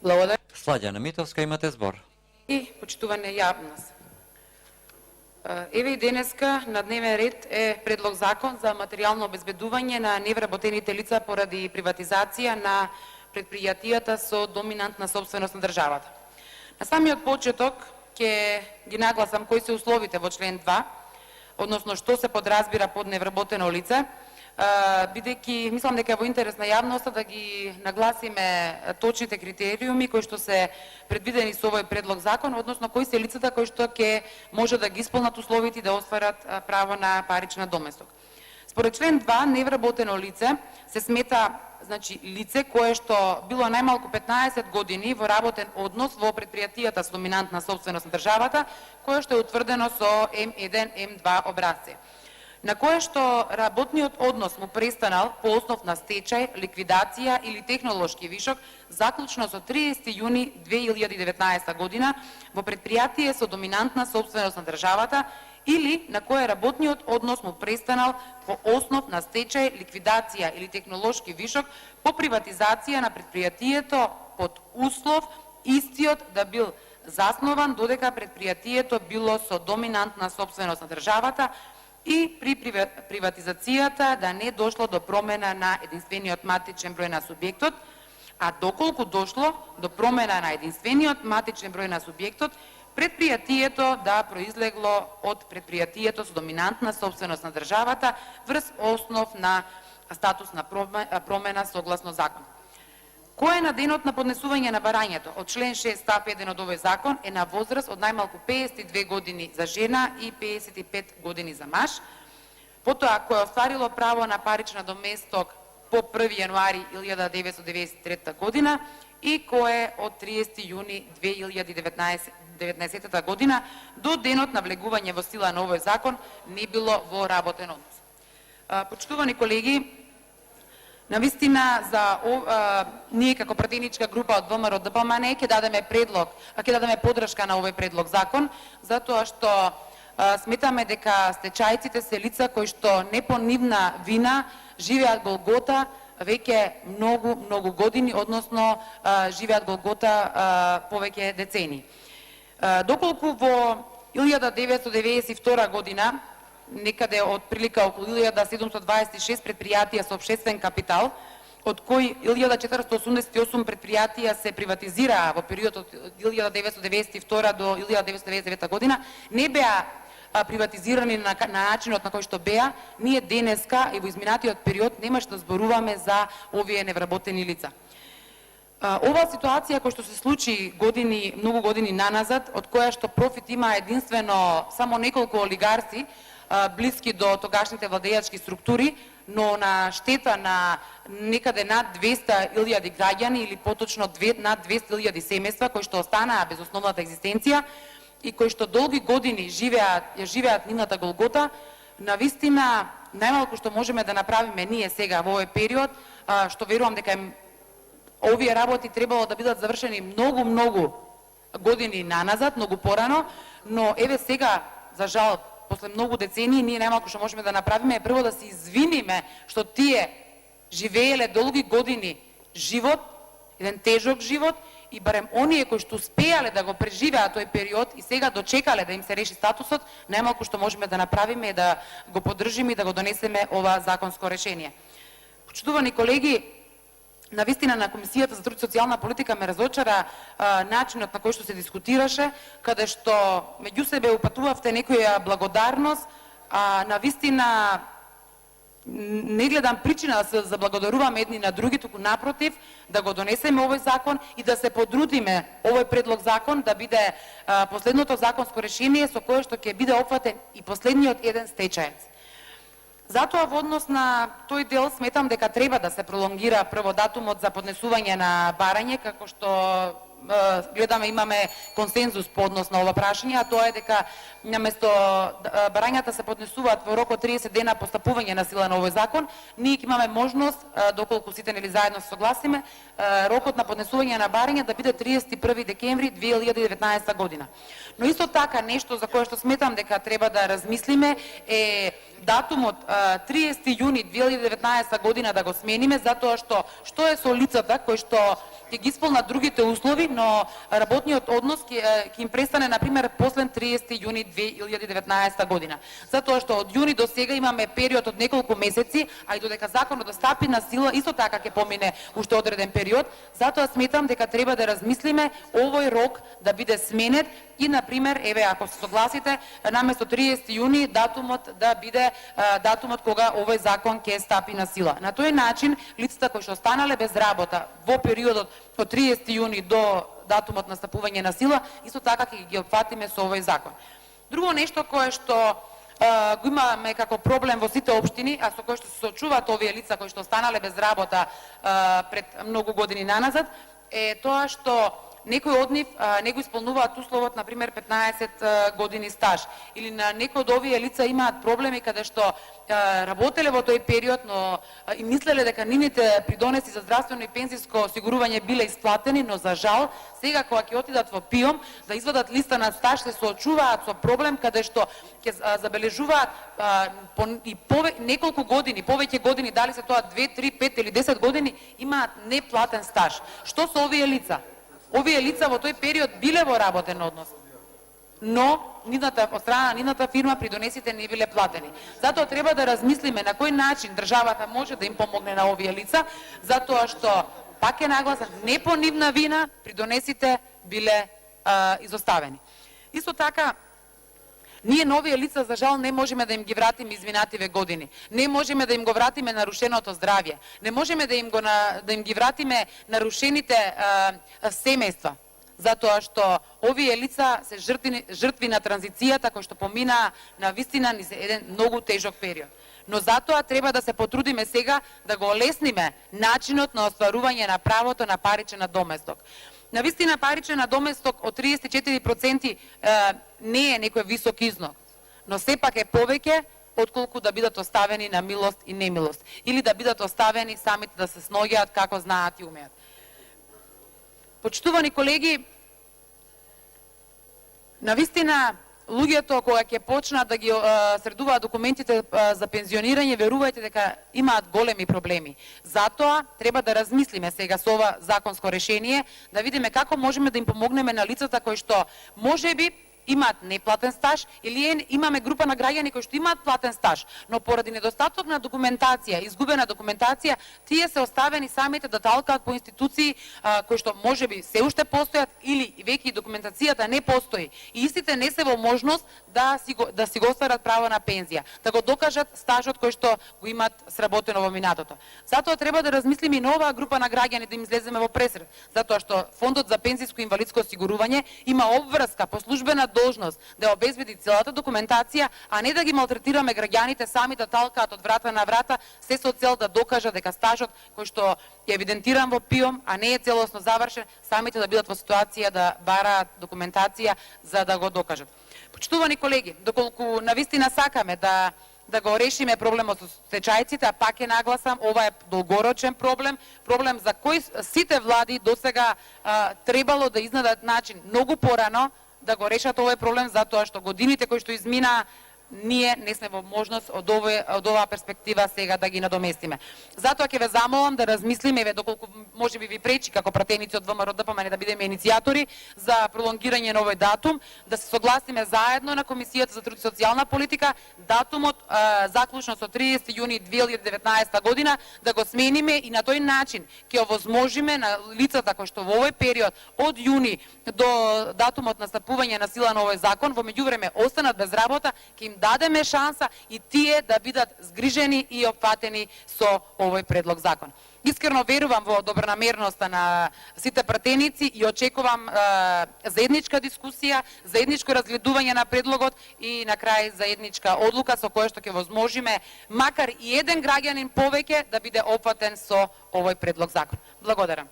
Благодарам. Slađana Mitowska, imate zbor. И почитувана јавност. Еве и денеска на дневен ред е предлог закон за материјално обезбедување на невработените лица поради приватизација на предпријатијата со доминантна собственост на државата. На самиот почеток ќе ги нагласам кои се условите во член 2, односно што се подразбира под невработено лице, бидејќи мислам дека во интерес на јавноста да ги нагласиме точните критериуми кои што се предвидени со овој предлог закон, односно кои се лицата кои што ќе може да ги исполнат условите и да остварат право на парична доместок. Според член 2, невработено лице се смета лице кое што било најмалку 15 години во работен однос во предпријатијата со доминантна собственост на државата, кое што е утврдено со М1, М2 образци, на кое што работниот однос му престанал по основ на стечај, ликвидација или технолошки вишок заклучно со 30 јуни 2019 година во предпријатие со доминантна собственост на државата или на кое работниот однос му престанал по основ на стечај, ликвидација или технолошки вишок по приватизација на предпријатието под услов истиот да бил заснован додека предпријатието било со доминантна собственост на државата и при приватизацијата да не дошло до промена на единствениот матичен број на субјектот, а доколку дошло до промена на единствениот матичен број на субјектот, предпријатието да произлегло од предпријатието со доминантна собственост на државата врз основ на статусна промена согласно закон. Кој е на денот на поднесување на барањето од член 6 став 1 од овој закон е на возраст од најмалку 52 години за жена и 55 години за маж. Потоа кој е остварило право на парична доместок по 1 јануари 1993 година и кој е од 30 јуни 2019 година до денот на влегување во сила на овој закон не било во работен однос. Почитувани колеги, навистина ние како пратеничка група од ВМРО ДПМН ќе дадеме подршка на овој предлог закон, затоа што сметаме дека стечајците се лица кои што не по нивна вина живеат голгота веќе многу години, односно живеат голгота повеќе децени. Доколку во 1992 година некаде од прилика околу 1726 предпријатија со општествен капитал, од кои 1488 предпријатија се приватизираа во периодот од 1992 до 1999 година, не беа приватизирани на начинот на кој што беа, ние денеска и во изминатиот период немаш да зборуваме за овие невработени лица. Оваа ситуација која што се случи многу години наназад, од која што профит има единствено само неколку олигарси, блиски до тогашните владејачки структури, но на штета на некаде над 200.000 граѓани или поточно над 200.000 семејства кои што останаа без основната екзистенција и кои што долги години живеат нивната голгота, навистина најмалку што можеме да направиме ние сега во овој период, што верувам дека овие работи требало да бидат завршени многу години наназад, многу порано, но еве сега, за жал, после многу децении, ние најмалку што можеме да направиме е прво да се извиниме што тие живееле долги години живот, еден тежок живот, и барем оние кои што успеале да го преживеат тој период и сега дочекале да им се реши статусот, најмалку што можеме да направиме е да го поддржиме и да го донесеме ова законско решение. Почитувани колеги, навистина на Комисијата за труд и социјална политика ме разочара начинот на кој што се дискутираше, каде што меѓу себе упатувавте некоја благодарност, навистина не гледам причина да се заблагодаруваме едни на други, туку напротив, да го донесеме овој закон и да се потрудиме овој предлог закон да биде последното законско решение со кое што ќе биде опфатен и последниот еден стечаец. Затоа во однос на тој дел сметам дека треба да се пролонгира прво датумот за поднесување на барање, како што гледаме имаме консензус по однос на ова прашање, а тоа е дека наместо барањата се поднесуваат во рок од 30 дена по стапување на сила на овој закон, ние ќе имаме можност, доколку сите нели заедно се согласиме, рокот на поднесување на барање да биде 31 декември 2019 година. Но исто така нешто за кое што сметам дека треба да размислиме е датумот 30 јуни 2019 година да го смениме, затоа што е со лицата кои што ќе ги исполнат другите услови, но работниот однос ќе им престане на пример после 30 јуни 2019 година. Затоа што од јуни до сега имаме период од неколку месеци, а и додека законот да стапи на сила, исто така ќе помине уште одреден период. Затоа сметам дека треба да размислиме овој рок да биде сменет и на пример, еве ако се согласите, наместо 30 јуни датумот да биде датумот кога овој закон ќе стапи на сила. На тој начин лицата кои што останале без работа во периодот од 30 јуни до датумот на стапување на сила, исто така ќе ги опфатиме со овој закон. Друго нешто кое што го имаме како проблем во сите општини, а со кој што се соочуваат овие лица кои што останале без работа пред многу години наназад, е тоа што некои од нив не го исполнуваат условот, на пример 15 години стаж, или на некои од овие лица имаат проблеми каде што работеле во тој период, но и мислеле дека нивните придонеси за здравствено и пензиско осигурување биле исплатени, но за жал сега кога ќе отидат во ПИОМ да извадат листа на стаж, се соочуваат со проблем каде што ќе забележуваат и неколку години, повеќе години, дали се тоа 2, 3, 5 или 10 години, имаат неплатен стаж. Што со овие лица? Овие лица во тој период биле во работен однос, но од страна на нивната фирма придонесите не биле платени. Затоа треба да размислиме на кој начин државата може да им помогне на овие лица, затоа што, пак е нагласен, не по нивна вина придонесите биле изоставени. Исто така, ние на овие лица, за жал, не можеме да им ги вратиме изминативе години. Не можеме да им го вратиме нарушеното здравје. Не можеме да им ги вратиме нарушените семејства. Затоа што овие лица се жртви на транзицијата кои што поминаа на вистина низ еден многу тежок период. Но затоа треба да се потрудиме сега да го олесниме начинот на остварување на правото на паричен надоместок. На вистина паричен надоместок од 34% не е некој висок износ, но сепак е повеќе отколку да бидат оставени на милост и немилост, или да бидат оставени самите да се сноѓаат како знаат и умеат. Почитувани колеги, на вистина луѓето кога ќе почнат да ги средуваат документите за пензионирање, верувајте дека имаат големи проблеми. Затоа треба да размислиме сега со ова законско решение, да видиме како можеме да им помогнеме на лицата кои што можеби имаат неплатен стаж, или имаме група на граѓани кои што имаат платен стаж, но поради недостаток на документација, изгубена документација, тие се оставени самите да талкаат по институции кои што можеби се уште постојат или веќе документацијата не постои. И истите не се во можност да си го остварат право на пензија, да го докажат стажот кој што го имаат сработено во минатото. Затоа треба да размислиме и на оваа група на граѓани да им излеземе во пресред, затоа што Фондот за пензиско и инвалидско осигурување има обврска по службена должност да обезбеди целата документација, а не да ги малтретираме граѓаните сами да талкаат од врата на врата, се со цел да докажат дека стажот кој што е евидентиран во ПИОМ, а не е целосно завршен, самите да бидат во ситуација да бараат документација за да го докажат. Почитувани колеги, доколку навистина сакаме да го решиме проблемот со стечајците, а пак е нагласам, ова е долгорочен проблем за кој сите влади досега требало да изнадат начин многу порано да го решат овој проблем, затоа што годините кои што изминаа, ние не сме во можност од оваа перспектива сега да ги надоместиме. Затоа ќе ве замолам да размислиме, еве доколку можеби ви пречи како пратеници од ВМРО ДПМН да бидеме иницијатори за пролонгирање на овој датум, да се согласиме заедно на Комисијата за труд и социјална политика, датумот заклучно со 30 јуни 2019 година да го смениме и на тој начин ќе овозможиме на лицата кои што во овој период од јуни до датумот на стапување на сила на овој закон во меѓувреме останат без работа, ќе им дадеме шанса и тие да бидат згрижени и опфатени со овој предлог закон. Искрено верувам во добронамерноста на сите пратеници и очекувам заедничка дискусија, заедничко разгледување на предлогот и на крај заедничка одлука со која што ќе возможиме макар и еден граѓанин повеќе да биде опфатен со овој предлог закон. Благодарам.